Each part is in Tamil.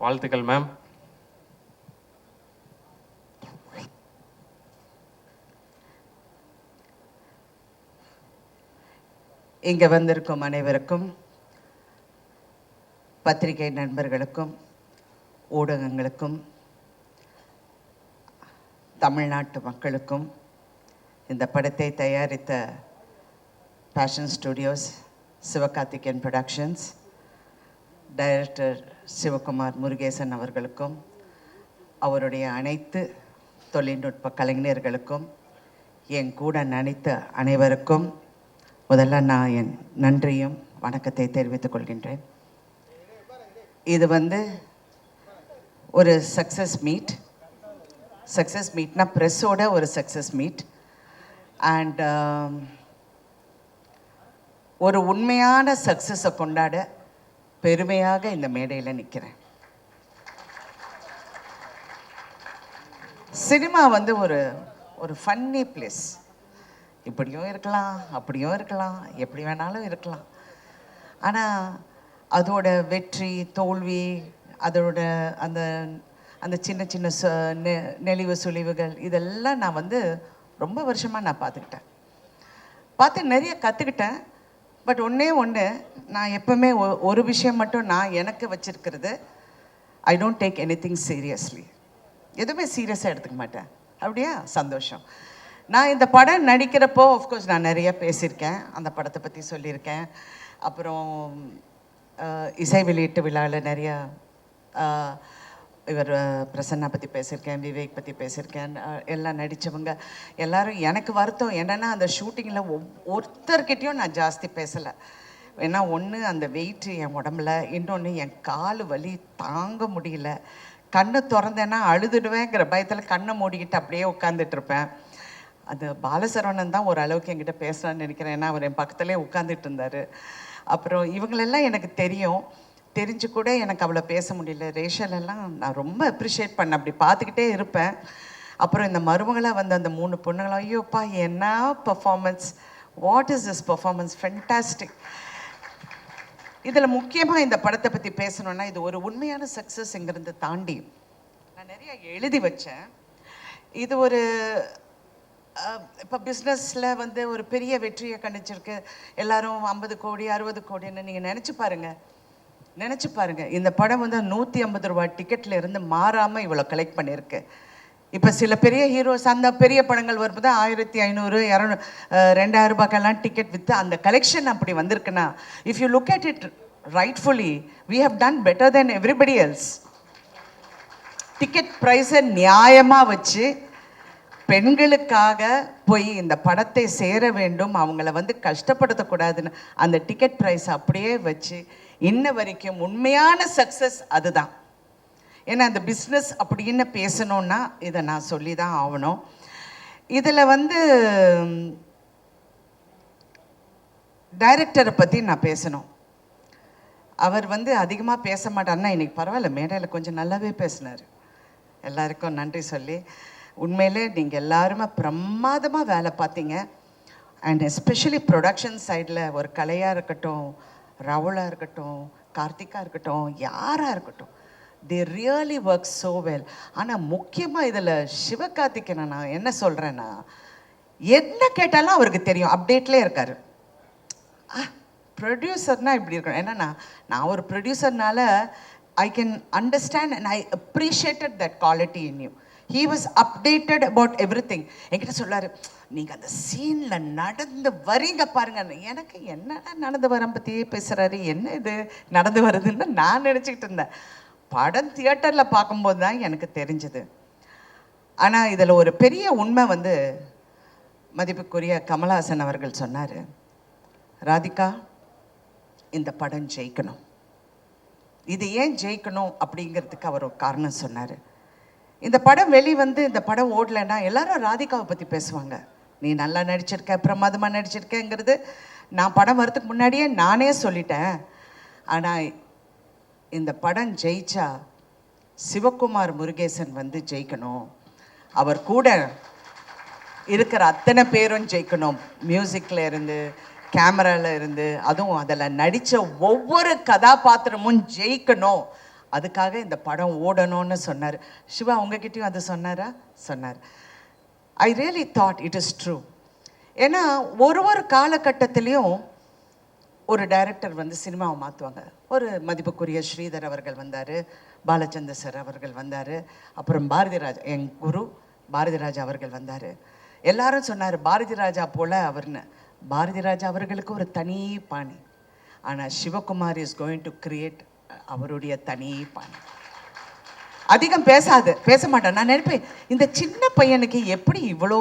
வாழ்த்துக்கள் மேம். இங்கே வந்திருக்கும் அனைவருக்கும், பத்திரிகை நண்பர்களுக்கும், ஊடகங்களுக்கும், தமிழ்நாட்டு மக்களுக்கும், இந்த படத்தை தயாரித்த Passion Studios, Sivakarthikeyan productions, director Sivakumar Murugesan அவர்களுக்கும், அவருடைய அனைத்து தொழில்நுட்ப கலைஞர்களுக்கும், என் கூட நடித்த அனைவருக்கும் முதல்ல நான் என் நன்றியும் வணக்கத்தை தெரிவித்துக் கொள்கின்றேன். இது ஒரு சக்ஸஸ் மீட்னா ப்ரெஸ்ஸோட ஒரு சக்ஸஸ் மீட். அண்ட் ஒரு உண்மையான சக்ஸஸை கொண்டாட பெருமையாக இந்த மேடையில் நிற்கிறேன். சினிமா ஒரு ஒரு ஃபன்னி பிளேஸ். இப்படியும் இருக்கலாம், அப்படியும் இருக்கலாம், எப்படி வேணாலும் இருக்கலாம். ஆனால் அதோட வெற்றி தோல்வி, அதோட அந்த அந்த சின்ன சின்ன நெளிவு சுழிவுகள் இதெல்லாம் நான் ரொம்ப வருஷமாக நான் பார்த்து நிறைய கற்றுக்கிட்டேன். பட் ஒன்று நான் எப்பவுமே ஒரு விஷயம் மட்டும் நான் எனக்கு வச்சிருக்கிறது, I don't take anything seriously. எதுவுமே சீரியஸாக எடுத்துக்க மாட்டேன். அப்படியா? சந்தோஷம். நான் இந்த படம் நடிக்கிறப்போ ஆஃப்கோர்ஸ் நான் நிறைய பேசியிருக்கேன், அந்த படத்தை பற்றி சொல்லியிருக்கேன். அப்புறம் இசை வெளியீட்டு விழாவில் நிறையா இவர் பிரசன்னா பற்றி பேசியிருக்கேன், விவேக் பற்றி பேசியிருக்கேன். எல்லாம் நடித்தவங்க எல்லோரும். எனக்கு வருத்தம் என்னென்னா, அந்த ஷூட்டிங்கில் ஒருத்தர்கிட்டையும் நான் ஜாஸ்தி பேசலை. ஏன்னா ஒன்று அந்த வெயிட்டு என் உடம்புல, இன்னொன்று என் கால் வலி தாங்க முடியல. கண்ணை திறந்தேன்னா அழுதுடுவேங்கிற பயத்தில் கண்ணை மூடிக்கிட்டு அப்படியே உட்காந்துட்ருப்பேன். அது பாலசரவணன் தான் ஓரளவுக்கு என்கிட்ட பேசலான்னு நினைக்கிறேன். ஏன்னா அவர் என் பக்கத்துலேயே உட்காந்துட்டு இருந்தார். அப்புறம் இவங்களெல்லாம் எனக்கு தெரிஞ்சு கூட எனக்கு அவ்வளோ பேச முடியல. ரேஷலெல்லாம் நான் ரொம்ப அப்ரிஷியேட் பண்ணேன், அப்படி பார்த்துக்கிட்டே இருப்பேன். அப்புறம் இந்த மருமகளாக அந்த 3 பொண்ணுங்களும், ஐயோப்பா என்ன performance, what is this performance, fantastic. இதில் முக்கியமாக இந்த படத்தை பற்றி பேசணுன்னா, இது ஒரு உண்மையான சக்ஸஸ்ங்கிறத தாண்டி நான் நிறைய எழுதி வச்சேன். இது ஒரு இப்போ பிஸ்னஸில் ஒரு பெரிய வெற்றியை கணிச்சிருக்கு. எல்லாரும் 50 கோடி 60 கோடின்னு நீங்கள் நினச்சி பாருங்கள். இந்த படம் 150 ரூபா டிக்கெட்டில் இருந்து மாறாமல் இவ்வளோ கலெக்ட் பண்ணியிருக்கு. இப்போ சில பெரிய ஹீரோஸ் அந்த பெரிய படங்கள் வரும்போது 1500 200 2000 ரூபாய்க்கெல்லாம் டிக்கெட் விற்று அந்த கலெக்ஷன் அப்படி வந்திருக்குன்னா, if you look at it rightfully, we have done better then everybody else. Ticket ப்ரைஸை நியாயமாக வச்சு பெண்களுக்காக போய் இந்த படத்தை சேர வேண்டும், அவங்கள கஷ்டப்படுத்தக்கூடாதுன்னு அந்த டிக்கெட் ப்ரைஸ் அப்படியே வச்சு இன்ன வரைக்கும் உண்மையான சக்ஸஸ் அதுதான். ஏன்னா அந்த பிஸ்னஸ் அப்படின்னு பேசணுன்னா இதை நான் சொல்லி தான் ஆகணும். இதில் டைரக்டரை பற்றி நான் பேசணும். அவர் அதிகமாக பேச மாட்டார்னா, இன்றைக்கி பரவாயில்ல, மேடையில் கொஞ்சம் நல்லாவே பேசினார். எல்லாருக்கும் நன்றி சொல்லி, உண்மையிலே நீங்கள் எல்லாருமே பிரமாதமாக வேலை பார்த்தீங்க. அண்ட் எஸ்பெஷலி ப்ரொடக்ஷன் சைடில் ஒரு கலையாக இருக்கட்டும், ராகுலாக இருக்கட்டும், கார்த்திகா இருக்கட்டும், யாராக இருக்கட்டும், they really work so well. ஆனால் முக்கியமாக இதில் சிவகார்த்திகேயனை நான் என்ன சொல்கிறேன்னா, என்ன கேட்டாலும் அவருக்கு தெரியும், அப்டேட்லேயே இருக்கார். ப்ரொடியூசர்னால் இப்படி இருக்கணும். ஏன்னா நான் ஒரு ப்ரொடியூசர்னால I can understand and I appreciated that quality in you. He was updated about everything. என்கிட்ட சொல்லாரு, நீங்கள் அந்த சீனில் நடந்து வரீங்க பாருங்க. எனக்கு என்னடா நடந்து வர பற்றியே பேசுகிறாரு, என்ன இது நடந்து வருதுன்னு நான் நினச்சிக்கிட்டு இருந்தேன். படம் தியேட்டரில் பார்க்கும்போது தான் எனக்கு தெரிஞ்சது. ஆனால் இதில் ஒரு பெரிய உண்மை மதிப்புக்குரிய கமல்ஹாசன் அவர்கள் சொன்னார், ராதிகா இந்த படம் ஜெயிக்கணும். இது ஏன் ஜெயிக்கணும் அப்படிங்கிறதுக்கு அவர் ஒரு காரணம் சொன்னார். இந்த படம் இந்த படம் ஓடலைன்னா எல்லாரும் ராதிகாவை பற்றி பேசுவாங்க. நீ நல்லா நடிச்சிருக்க, பிரமாதமாக நடிச்சிருக்கேங்கிறது நான் படம் வரதுக்கு முன்னாடியே நானே சொல்லிட்டேன். ஆனால் இந்த படம் ஜெயிச்சா சிவகுமார் முருகேசன் ஜெயிக்கணும், அவர் கூட இருக்கிற அத்தனை பேரும் ஜெயிக்கணும். மியூசிக்கில் இருந்து, கேமராவில் இருந்து, அதுவும் அதில் நடித்த ஒவ்வொரு கதாபாத்திரமும் ஜெயிக்கணும். அதுக்காக இந்த படம் ஓடணும்னு சொன்னார். சிவா உங்ககிட்டயும் அது சொன்னாரா? சொன்னார். I really thought it is true. ஏன்னா ஒரு காலகட்டத்திலையும் ஒரு டைரக்டர் வந்து சினிமாவை மாற்றுவாங்க. ஒரு மதிப்புக்குரிய ஸ்ரீதர் அவர்கள் வந்தார், பாலச்சந்தர் சார் அவர்கள் வந்தார், அப்புறம் பாரதி ராஜா, என் குரு பாரதி ராஜா அவர்கள் வந்தார். எல்லாரும் சொன்னார் பாரதி ராஜா போல் அவர்னு. பாரதி ராஜா அவர்களுக்கு ஒரு தனி பாணி. ஆனால் Sivakumar is going to create அவருடைய தனி பாணி. அதிகம் பேச மாட்டேன். நான் நினைப்பேன் இந்த சின்ன பையனுக்கு எப்படி இவ்வளோ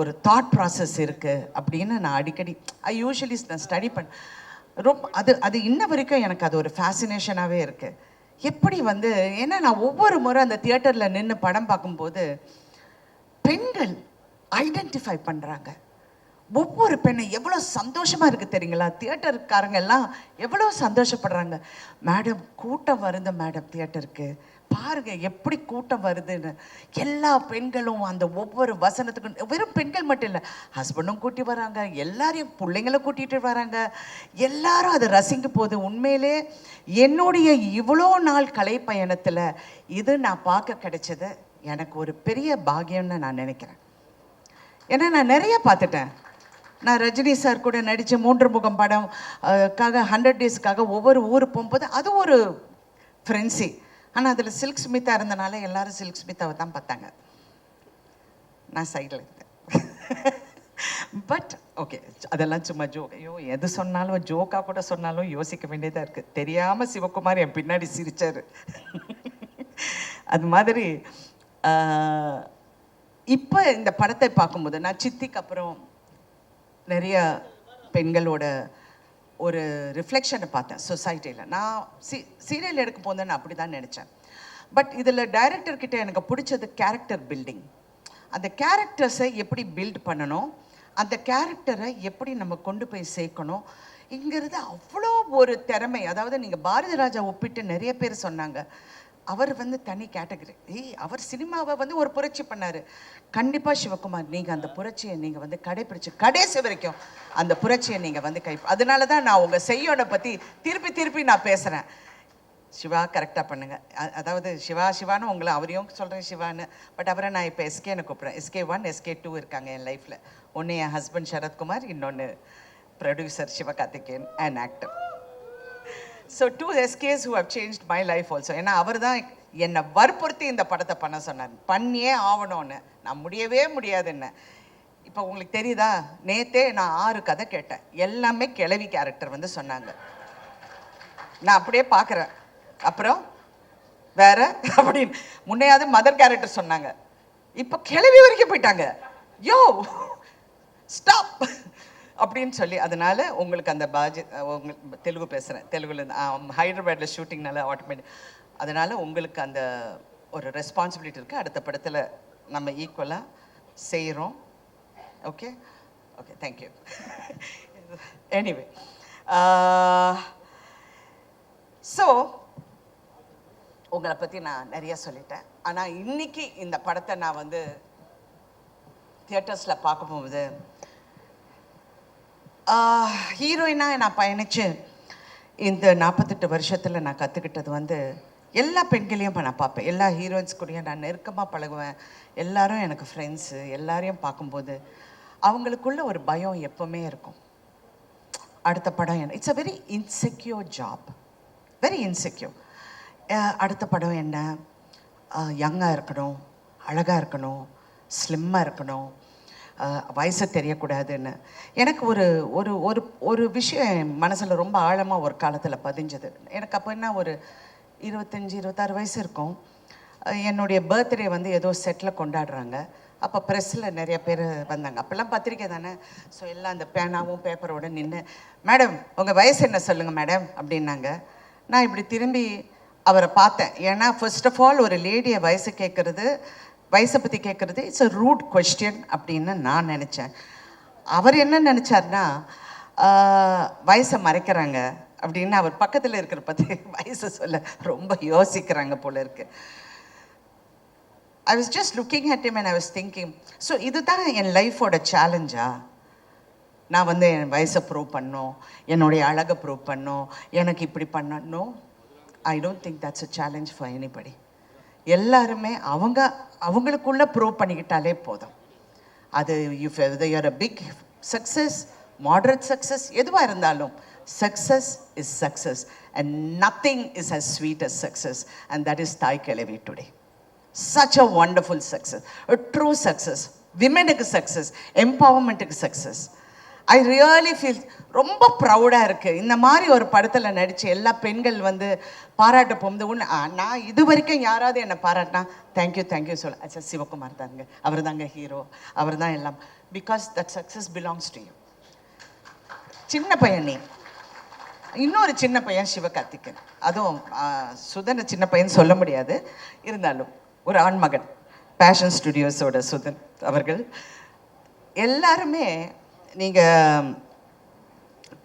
ஒரு தாட் ப்ராசஸ் இருக்குது அப்படின்னு. நான் அடிக்கடி யூஸ்வலி நான் ஸ்டடி ரொம்ப அது இன்ன வரைக்கும் எனக்கு அது ஒரு ஃபேசினேஷனாகவே இருக்குது. எப்படி வந்து, ஏன்னா நான் ஒவ்வொரு முறை அந்த தியேட்டரில் நின்று படம் பார்க்கும்போது பெண்கள் ஐடென்டிஃபை பண்ணுறாங்க. ஒவ்வொரு பெண்ணை எவ்வளோ சந்தோஷமாக இருக்குது தெரியுங்களா? தியேட்டருக்காரங்க எல்லாம் எவ்வளோ சந்தோஷப்படுறாங்க. மேடம் கூட்டம் வருது மேடம், தியேட்டருக்கு பாருங்கள் எப்படி கூட்டம் வருதுன்னு. எல்லா பெண்களும் அந்த ஒவ்வொரு வசனத்துக்கும், வெறும் பெண்கள் மட்டும் இல்லை, ஹஸ்பண்டும் கூட்டி வராங்க, எல்லாரையும் பிள்ளைங்களை கூட்டிகிட்டு வராங்க, எல்லாரும் அதை ரசிக்கும் போது உண்மையிலே என்னுடைய இவ்வளோ நாள் கலை பயணத்தில் இது நான் பார்க்க கிடைச்சது எனக்கு ஒரு பெரிய பாக்கியம்னு நான் நினைக்கிறேன். ஏன்னா நான் நிறைய பார்த்துட்டேன். நான் ரஜினி சார் கூட நடித்த 3 முகம் படம் 100 டேஸ்க்காக ஒவ்வொரு ஊர் போகும்போது அது ஒரு ஃப்ரெண்ட்ஸி. ஆனால் அதில் சில்க் ஸ்மிதா இருந்தனால எல்லாரும் சில்க் ஸ்மிதாவை தான் பார்த்தாங்க. நான் சைடில் இருந்தேன். பட் ஓகே, அதெல்லாம் சும்மா ஜோக். ஐயோ, எது சொன்னாலும் ஜோக்காக கூட சொன்னாலும் யோசிக்க வேண்டியதாக இருக்குது. தெரியாமல் சிவகுமார் என் பின்னாடி சிரித்தார். அது மாதிரி இப்போ இந்த படத்தை பார்க்கும்போது நான் சித்திக்கு அப்புறம் நிறைய பெண்களோட ஒரு ரிஃப்ளெக்ஷனை பார்த்தேன் சொசைட்டியில். நான் சீரியல் எடுக்க போதேன்னு நான் அப்படி தான் நினச்சேன். பட் இதில் டைரக்டர்கிட்ட எனக்கு பிடிச்சது கேரக்டர் பில்டிங். அந்த கேரக்டர்ஸை எப்படி பில்ட் பண்ணணும், அந்த கேரக்டரை எப்படி நம்ம கொண்டு போய் சேர்க்கணும் இங்கிறது அவ்வளோ ஒரு திறமை. அதாவது நீங்கள் பாரதி ராஜா ஒப்பிட்டு நிறைய பேர் சொன்னாங்க, அவர் வந்து தனி கேட்டகரி. அவர் சினிமாவை வந்து ஒரு புரட்சி பண்ணார். கண்டிப்பாக சிவகுமார் நீங்கள் அந்த புரட்சியை நீங்கள் வந்து கடைப்பிடிச்சு கடைசி வரைக்கும் அந்த புரட்சியை நீங்கள் வந்து அதனால தான் நான் உங்கள் செய்யோனை பற்றி திருப்பி நான் பேசுகிறேன். சிவா கரெக்டாக பண்ணுங்கள். அதாவது சிவான்னு உங்களை அவரையும் சொல்கிறேன் சிவான்னு. பட் அவரை நான் இப்போ எஸ்கேன்னு கூப்பிட்றேன். SK1 SK2 இருக்காங்க என் லைஃப்பில். ஒன்று என் ஹஸ்பண்ட் சரத்குமார், இன்னொன்று producer Sivakarthikeyan and actor. So 2 SKs who have changed my life also. ஏன்னா அவர் தான் என்னை வற்புறுத்தி இந்த படத்தை பண்ண சொன்னார். பண்ணியே ஆகணும்னு. நான் முடியவே முடியாதுன்னு. இப்போ உங்களுக்கு தெரியுதா, நேற்றே நான் 6 கதை கேட்டேன். எல்லாமே கிழவி கேரக்டர் வந்து சொன்னாங்க. நான் அப்படியே பார்க்குறேன். அப்புறம் வேற அப்படின்னு முன்னையாவது மதர் கேரக்டர் சொன்னாங்க, இப்போ கிழவி வரைக்கும் போயிட்டாங்க. யோ ஸ்டாப் அப்படின்னு சொல்லி. அதனால உங்களுக்கு அந்த தெலுங்கு பேசுகிறேன், தெலுங்குலேருந்து ஹைதராபாத்தில் ஷூட்டிங்னால ஆட்டோமேட்டிக். அதனால் உங்களுக்கு அந்த ஒரு ரெஸ்பான்சிபிலிட்டி இருக்குது. அடுத்த படத்தில் நம்ம ஈக்குவலாக செய்கிறோம். Okay okay, thank you. Anyway, so உங்களை பற்றி நான் நிறைய சொல்லிட்டேன். ஆனால் இன்னைக்கு இந்த படத்தை நான் வந்து தியேட்டர்ஸில் பார்க்க போகும்போது ஹீரோயினாக நான் பயணித்து இந்த 48 வருஷத்தில் நான் கற்றுக்கிட்டது வந்து எல்லா பெண்களையும் நான் பார்ப்பேன். எல்லா ஹீரோயின்ஸ் கூடயும் நான் நெருக்கமாக பழகுவேன். எல்லாரும் எனக்கு ஃப்ரெண்ட்ஸு. எல்லாரையும் பார்க்கும்போது அவங்களுக்குள்ள ஒரு பயம் எப்போவுமே இருக்கும். அடுத்த படம் என்ன, it's a very insecure job, very insecure. அடுத்த படம் என்ன, யங்காக இருக்கணும், அழகாக இருக்கணும், ஸ்லிம்மாக இருக்கணும், வயசு தெரியக்கூடாதுன்னு. எனக்கு ஒரு ஒரு ஒரு ஒரு விஷயம் என் மனசில் ரொம்ப ஆழமாக ஒரு காலத்தில் பதிஞ்சது. எனக்கு அப்போ என்ன, ஒரு 25-26 வயசு இருக்கும். என்னுடைய பர்த்டே வந்து ஏதோ செட்டில் கொண்டாடுறாங்க. அப்போ ப்ரெஸ்ஸில் நிறைய பேர் வந்தாங்க. அப்போல்லாம் பத்திரிக்கை தானே. ஸோ எல்லாம் அந்த பேனாவும் பேப்பரோடு நின்று, மேடம் உங்கள் வயசு என்ன சொல்லுங்கள் மேடம் அப்படின்னாங்க. நான் இப்படி திரும்பி அவரை பார்த்தேன். ஏன்னா ஃபர்ஸ்ட் ஆஃப் ஆல் ஒரு லேடியை வயசை பற்றி கேட்குறது இட்ஸ் அ ரூட் கொஸ்டின் அப்படின்னு நான் நினச்சேன். அவர் என்ன நினச்சார்னா, வயசை மறைக்கிறாங்க அப்படின்னு. அவர் பக்கத்தில் இருக்கிற பற்றி வயசை சொல்ல ரொம்ப யோசிக்கிறாங்க போல இருக்கு. I was just looking at him and I was thinking, so இதுதான் என் லைஃபோட சேலஞ்சா? நான் வந்து என் வயசை ப்ரூவ் பண்ணணும், என்னுடைய அழகை ப்ரூவ் பண்ணணும், எனக்கு இப்படி பண்ணணும். I don't think that's a challenge for anybody. எல்லாருமே அவங்களுக்குள்ள ப்ரூவ் பண்ணிக்கிட்டாலே போதும். அது if you're a big success, moderate success, எதுவாக இருந்தாலும் success is success and nothing is as sweet as success and that is Thaai Kizhavi today. Such a wonderful success, a true success, விமெனுக்கு சக்ஸஸ், எம்பவர்மெண்ட்டுக்கு சக்ஸஸ். ஐ ரியலி ஃபீல் ரொம்ப ப்ரௌடாக இருக்குது. இந்த மாதிரி ஒரு படத்தில் நடித்து எல்லா பெண்கள் வந்து பாராட்ட போகுது. நான் இது வரைக்கும் யாராவது என்னை பாராட்டினா தேங்க்யூ சொல்ல, அச்சா சிவகுமார் தாங்க, அவர் தாங்க ஹீரோ, அவர் தான் எல்லாம். Because that success belongs to you. சின்ன பையன் நீ, இன்னொரு சின்ன பையன் சிவகார்த்திகேயன், அதுவும் சுதன் சின்ன பையன் சொல்ல முடியாது, இருந்தாலும் ஒரு ஆண்மகன், பேஷன் ஸ்டுடியோஸோட சுதன் அவர்கள். எல்லாருமே நீங்கள்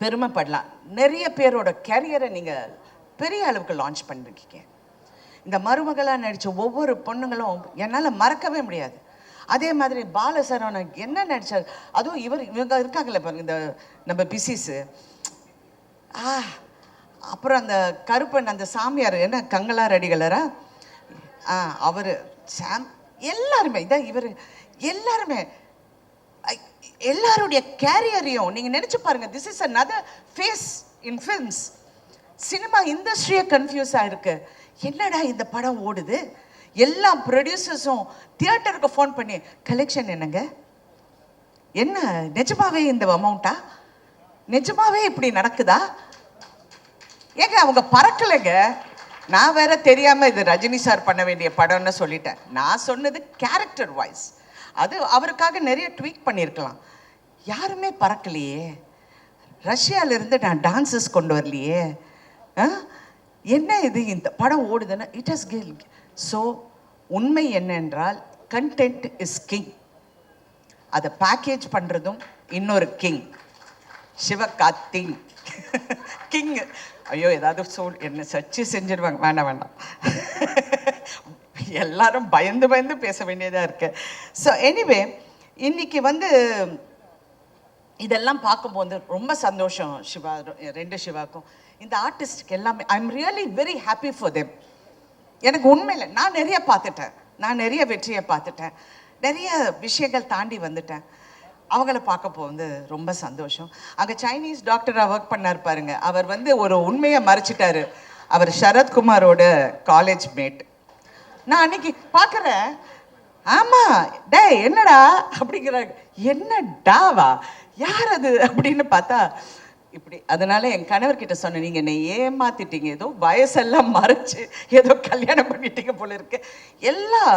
பெருமைப்படலாம். நிறைய பேரோட கேரியரை நீங்கள் பெரிய அளவுக்கு லான்ச் பண்ணிருக்கீங்க. இந்த மருமகளாக நடித்த ஒவ்வொரு பொண்ணுங்களும் என்னால் மறக்கவே முடியாது. அதே மாதிரி பாலசரவணன் என்ன நடித்தார், அதுவும் இவங்க இருக்காங்களே பாருங்க, இந்த நம்ம பிசிஸு, அப்புறம் அந்த கருப்பன், அந்த சாமியார் என்ன கங்களார் அடிகளரா, அவர் சாம், எல்லாருமே இதான் இவர், எல்லாருமே எல்லாருடைய கேரியரையும் நீங்கள் நினச்சி பாருங்கள். This is another phase in films. Cinema இண்டஸ்ட்ரியே கன்ஃபியூஸ் ஆகிருக்கு. என்னடா இந்த படம் ஓடுது, எல்லா ப்ரொடியூசர்ஸும் தியேட்டருக்கு ஃபோன் பண்ணி கலெக்ஷன் என்னங்க, என்ன நிஜமாவே இந்த அமௌண்ட்டா, நிஜமாவே இப்படி நடக்குதா, ஏங்க அவங்க பறக்கலைங்க. நான் வேற தெரியாமல் இது ரஜினி சார் பண்ண வேண்டிய படம்னு சொல்லிட்டேன். நான் சொன்னது கேரக்டர் வாய்ஸ், அது அவருக்காக நிறைய ட்வீட் பண்ணியிருக்கலாம். யாருமே பறக்கலையே. ரஷ்யாவிலேருந்து நான் டான்சஸ் கொண்டு வரலையே. என்ன இது இந்த படம் ஓடுதுன்னா இட் ஹஸ் கில். ஸோ உண்மை என்னென்றால் கண்டென்ட் இஸ் கிங். அதை பேக்கேஜ் பண்ணுறதும் இன்னொரு கிங், சிவகார்த்திக் கிங். ஐயோ ஏதாவது என்ன சர்ச்சை செஞ்சிருவாங்க, வேண்டாம் எல்லாரும் பயந்து பேச வேண்டியதாக இருக்கு. ஸோ எனிவே இன்னைக்கு வந்து இதெல்லாம் பார்க்கும்போது ரொம்ப சந்தோஷம். சிவா, ரெண்டு சிவாக்கும் இந்த ஆர்டிஸ்டுக்கு எல்லாமே I am really very happy for them. எனக்கு உண்மையில் நான் நிறைய பார்த்துட்டேன், நான் நிறைய வெற்றியை பார்த்துட்டேன், நிறைய விஷயங்கள் தாண்டி வந்துட்டேன். அவங்கள பார்க்க போகுது ரொம்ப சந்தோஷம். அங்கே சைனீஸ் டாக்டராக ஒர்க் பண்ணார் பாருங்க, அவர் வந்து ஒரு உண்மையை மறைச்சிட்டாரு. அவர் சரத்குமாரோட காலேஜ் மேட். நான் அன்னைக்கு பார்க்குறேன், ஆமாம் டே என்னடா அப்படிங்கிறாங்க. என்ன டாவா, யார் அது அப்படின்னு பார்த்தா இப்படி. அதனால என் கணவர்கிட்ட சொன்னேன், நீங்கள் என்னை ஏமாத்திட்டீங்க, ஏதோ வயசெல்லாம் மறைச்சு ஏதோ கல்யாணம் பண்ணிட்டீங்க போல இருக்கு. எல்லாம்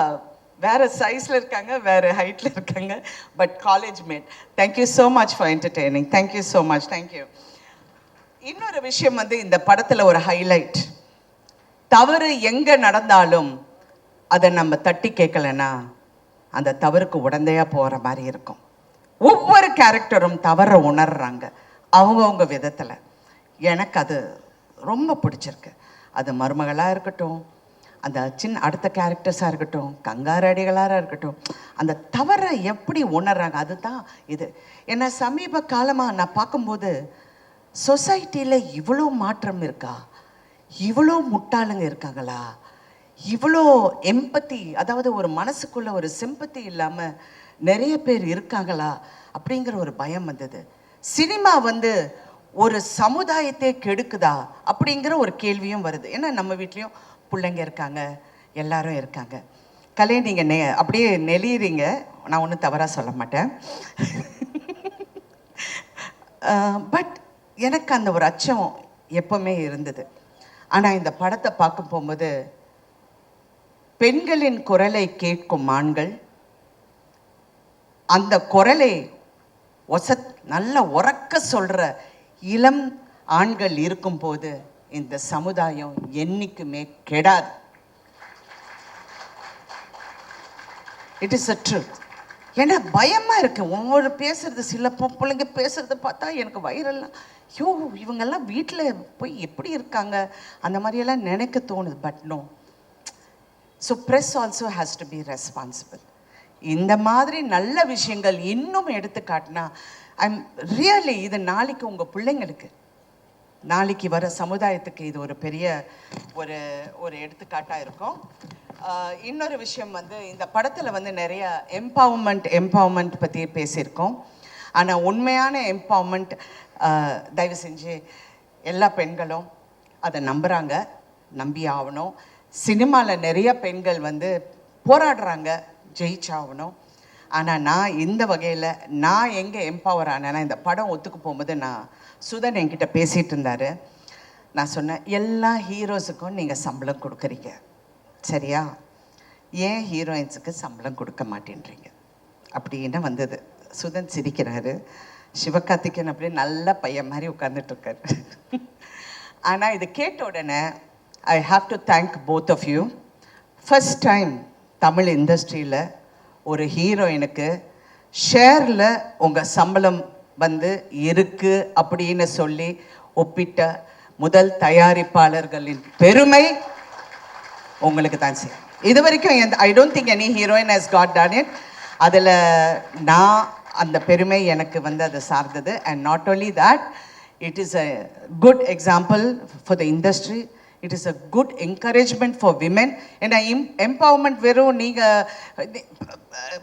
வேறு சைஸில் இருக்காங்க, வேறு ஹைட்டில் இருக்காங்க, but college mate. Thank you so much for entertaining. Thank you so much, thank you. இன்னொரு விஷயம் வந்து இந்த படத்தில் ஒரு ஹைலைட், தவறு எங்கே நடந்தாலும் அதை நம்ம தட்டி கேட்கலன்னா அந்த தவறுக்கு உடந்தையாக போகிற மாதிரி இருக்கும். ஒவ்வொரு கேரக்டரும் தவறை உணர்றாங்க அவங்கவுங்க விதத்தில். எனக்கு அது ரொம்ப பிடிச்சிருக்கு. அது மருமகளாக இருக்கட்டும், அந்த அடுத்த கேரக்டர்ஸாக இருக்கட்டும், கங்காரு அடிகளாராக இருக்கட்டும், அந்த தவறை எப்படி உணர்றாங்க அதுதான் இது. ஏன்னா சமீப காலமாக நான் பார்க்கும்போது சொசைட்டியில் இவ்வளோ மாற்றம் இருக்கா, இவ்வளோ முட்டாளுங்க இருக்காங்களா, இவ்வளோ எம்பத்தி, அதாவது ஒரு மனசுக்குள்ள ஒரு சிம்பத்தி இல்லாமல் நிறைய பேர் இருக்காங்களா அப்படிங்கிற ஒரு பயம் வந்தது. சினிமா வந்து ஒரு சமுதாயத்தை கெடுக்குதா அப்படிங்கிற ஒரு கேள்வியும் வருது. ஏன்னா நம்ம வீட்லேயும் பிள்ளைங்க இருக்காங்க, எல்லாரும் இருக்காங்க. கலை நீங்கள் அப்படியே நெளிறீங்க, நான் ஒன்றும் தவறாக சொல்ல மாட்டேன். பட் எனக்கு அந்த ஒரு அச்சம் எப்பவுமே இருந்தது. ஆனால் இந்த படத்தை பார்க்க போகும்போது பெண்களின் குரலை கேட்கும் ஆண்கள், அந்த குரலை நல்ல உறக்க சொல்கிற இளம் ஆண்கள் இருக்கும்போது இந்த சமுதாயம் என்னைக்குமே கெடாது. It is a truth. ஏன்னா பயமாக இருக்குது ஒவ்வொரு பேசுறது. சில பிள்ளைங்க பேசுறத பார்த்தா எனக்கு வயிறெல்லாம், ஐயோ இவங்கெல்லாம் வீட்டில் போய் எப்படி இருக்காங்க அந்த மாதிரியெல்லாம் நினைக்க தோணுது. But no. So press also has to be responsible. இந்த மாதிரி நல்ல விஷயங்கள் இன்னும் எடுத்து காட்டினா ஐம் ரியலி இது நாளைக்கு உங்கள் பிள்ளைங்களுக்கு நாளைக்கு வர சமுதாயத்துக்கு இது ஒரு பெரிய ஒரு ஒரு எடுத்துக்காட்டாக இருக்கும். இன்னொரு விஷயம் வந்து இந்த படத்தில் வந்து நிறைய எம்பவர்மெண்ட் பற்றி பேசியிருக்கோம். ஆனால் உண்மையான எம்பவர்மெண்ட் தயவு செஞ்சு எல்லா பெண்களும் அதை நம்புகிறாங்க, நம்பி ஆகணும். சினிமாவில் நிறைய பெண்கள் வந்து போராடுறாங்க, ஜெயிச்சாகணும். ஆனால் நான் இந்த வகையில் நான் எங்கே எம்பவர் ஆனேன்னா, இந்த படம் ஒத்துக்கு போகும்போது சுதன் என்கிட்ட பேசிகிட்டு இருந்தார். நான் சொன்னேன், எல்லா ஹீரோஸுக்கும் நீங்கள் சம்பளம் கொடுக்குறீங்க சரியா, ஏன் ஹீரோயின்ஸுக்கு சம்பளம் கொடுக்க மாட்டேன்றீங்க அப்படின்னு வந்தது. சுதன் சிரிக்கிறாரு. சிவகார்த்திகேயன் அப்படியே நல்ல பையன் மாதிரி உட்கார்ந்துட்டு இருக்காரு. ஆனால் இது கேட்ட உடனே I have to thank both of you. First time Tamil இண்டஸ்ட்ரியில் ஒரு ஹீரோயினுக்கு ஷேரில் உங்கள் சம்பளம் வந்து இருக்குது அப்படின்னு சொல்லி ஒப்பிட்ட முதல் தயாரிப்பாளர்களின் பெருமை உங்களுக்கு தான் செய்யும். இது வரைக்கும் ஐ don't think any heroine has got done it. அதில் நான் அந்த பெருமை எனக்கு வந்து அது சார்ந்தது. And not only that, it is a good example for the industry. It is a good encouragement for women. ஏன்னா எம்பவர்மெண்ட் வெறும் நீங்கள்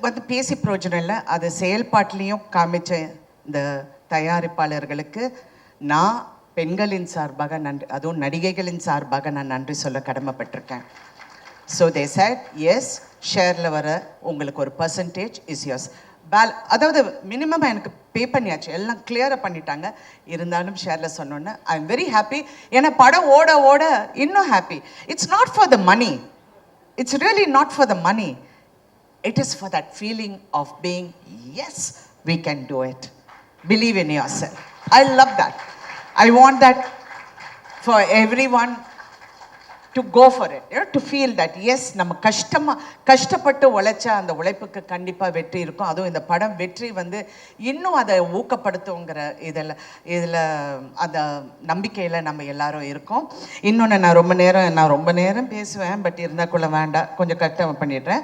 வந்து பேசி பிரயோஜனம் இல்லை, அது செயல்பாட்டிலையும் காமிச்ச இந்த தயாரிப்பாளர்களுக்கு நான் பெண்களின் சார்பாக நன்றி, அதுவும் நடிகைகளின் சார்பாக நான் நன்றி சொல்ல கடமைப்பட்டிருக்கேன். ஸோ தே செட் எஸ், ஷேரில் வர உங்களுக்கு ஒரு பர்சன்டேஜ் இஸ் யோர்ஸ். அதாவது மினிமம் எனக்கு பே பண்ணியாச்சு, எல்லாம் கிளியராக பண்ணிட்டாங்க. இருந்தாலும் ஷேரில் சொன்னோன்னே ஐ எம் வெரி ஹாப்பி. ஏன்னா படம் ஓட ஓட இன்னும் happy. It's not for the money, it's really not for the money, it is for that feeling of being yes we can do it. Believe in yourself. I love that. I want that for everyone to go for it, you know, to feel that yes, நம்ம கஷ்டப்பட்டு உழைச்சா அந்த உழைப்புக்கு கண்டிப்பாக வெற்றி இருக்கும். அதுவும் இந்த படம் வெற்றி வந்து இன்னும் அதை ஊக்கப்படுத்துங்கிற இதில் அந்த நம்பிக்கையில் நம்ம எல்லாரும் இருக்கோம். இன்னொன்று, நான் ரொம்ப நேரம் பேசுவேன், பட் இருந்தாக்குள்ள வேண்டாம், கொஞ்சம் கஷ்டம் பண்ணிடுறேன்.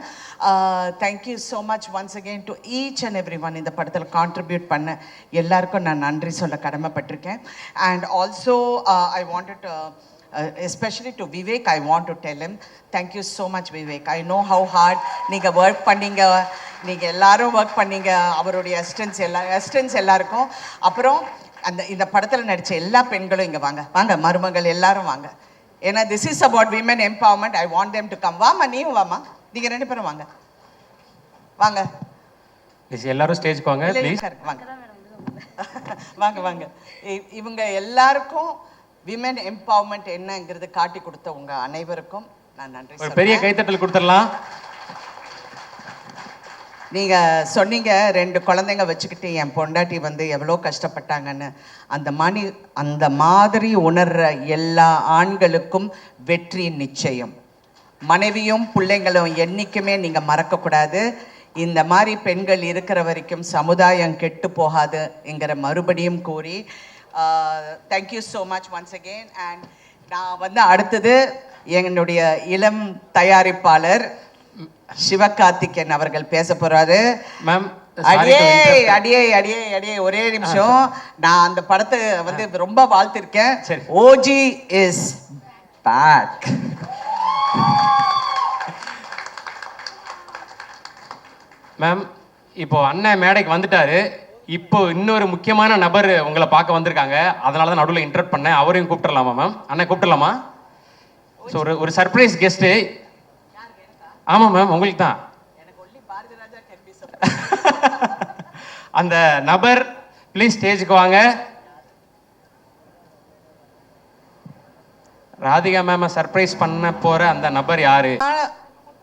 Thank you so much once again to each and every one. இந்த படத்தில் கான்ட்ரிபியூட் பண்ண எல்லாருக்கும் நான் நன்றி சொல்ல கடமைப்பட்டிருக்கேன். And also I wanted especially to Vivek, I want to tell him thank you so much Vivek. I know how hard நீங்க work பண்ணீங்க, நீங்க எல்லாரும் ஒர்க் பண்ணீங்க, அவருடைய அசிஸ்டன்ஸ் எல்லாருக்கும். அப்புறம் இந்த படத்தில் நடித்த எல்லா பெண்களும் இங்கே வாங்க மருமகள் எல்லாரும் வாங்க. ஏன்னா this is about women empowerment. I want them to come. வாமா, நீயும் வாமா, நீங்கள் 2 பேரும் வாங்க எல்லாரும் ஸ்டேஜ்க்கு வாங்க ப்ளீஸ். வாங்க. இவங்க எல்லாருக்கும் விமென் எம்பவர்மெண்ட் என்னங்கிறது காட்டி கொடுத்த உங்க அனைவருக்கும் நான் நன்றி சொல்றேன். பெரிய கைத்தட்டல் கொடுத்துடலாம். நீங்க சொன்னீங்க 2 குழந்தைங்க வச்சுக்கிட்டு என் பொண்டாட்டி வந்து எவ்வளோ கஷ்டப்பட்டாங்கன்னு. அந்த மாதிரி உணர்ற எல்லா ஆண்களுக்கும் வெற்றி நிச்சயம். மனைவியும் பிள்ளைங்களும் என்னைக்குமே நீங்க மறக்கக்கூடாது. இந்த மாதிரி பெண்கள் இருக்கிற வரைக்கும் சமுதாயம் கெட்டு போகாதுங்கிற மறுபடியும் கூறி thank you so much once again. And நான் வந்து அடுத்தது என்னுடைய இளம் தயாரிப்பாளர் சிவகார்த்திகேயன் அவர்கள் பேச போறாரு. மேம், அடியே ஒரே நிமிஷம். நான் அந்த படத்தை வந்து ரொம்ப வாழ்த்திருக்கேன். OG is back. மேம், இப்போ அண்ணன் மேடைக்கு வந்துட்டாரு. இப்போ இன்னொரு முக்கியமான நபர் உங்களை பார்க்க வந்திருக்காங்க. அதனால தான் நடுவில் இன்டர்ட் பண்ணேன். அவரையும் கூப்பிட்டுலாமா மேம்? அண்ணன் கூப்பிட்டுலாமா? ஸோ ஒரு சர்ப்ரைஸ் கெஸ்ட்டு. ஆமாம் மேம், உங்களுக்கு தான். அந்த நபர் ப்ளீஸ் ஸ்டேஜுக்கு வாங்க. ராதிகா மேம் சர்ப்ரைஸ் பண்ண போற அந்த நபர் யாரு?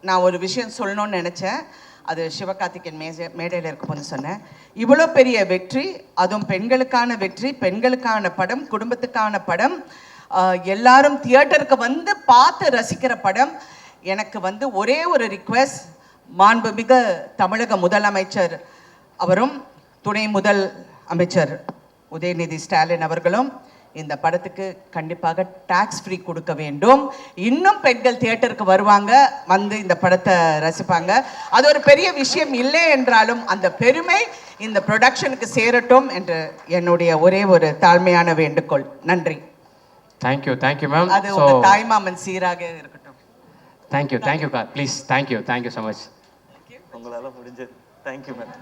நான் ஒரு விஷயம் சொல்லணும்னு நினைச்சேன். அது சிவகார்த்திகேயன் மேடையில் இருக்கும்போது சொன்னேன். இவ்வளோ பெரிய வெற்றி, அதுவும் பெண்களுக்கான வெற்றி, பெண்களுக்கான படம், குடும்பத்துக்கான படம், எல்லாரும் தியேட்டருக்கு வந்து பார்த்து ரசிக்கிற படம். எனக்கு வந்து ஒரே ஒரு ரிக்வெஸ்ட், மாண்புமிகு தமிழக முதலமைச்சர் அவரும் துணை முதல் அமைச்சர் உதயநிதி ஸ்டாலின் அவர்களும் இந்த படத்துக்கு கண்டிப்பாக டாக்ஸ் ஃப்ரீ கொடுக்க வேண்டும். இன்னும் பெண்கள் தியேட்டருக்கு வருவாங்க, வந்து இந்த படத்தை ரசிப்பாங்க. அது ஒரு பெரிய விஷயம் இல்லை என்றாலும் அந்த பெருமை இந்த ப்ரொடக்ஷனுக்கு சேரட்டும் என்று என்னுடைய ஒரே ஒரு தாழ்மையான வேண்டுகோள். நன்றி. Thank you ma'am. அது உங்க தாய்மாமன் சீராக இருக்கட்டும். தேங்க்யூ கா ப்ளீஸ். Thank you so much. உங்களால முடிஞ்சது. Thank you ma'am.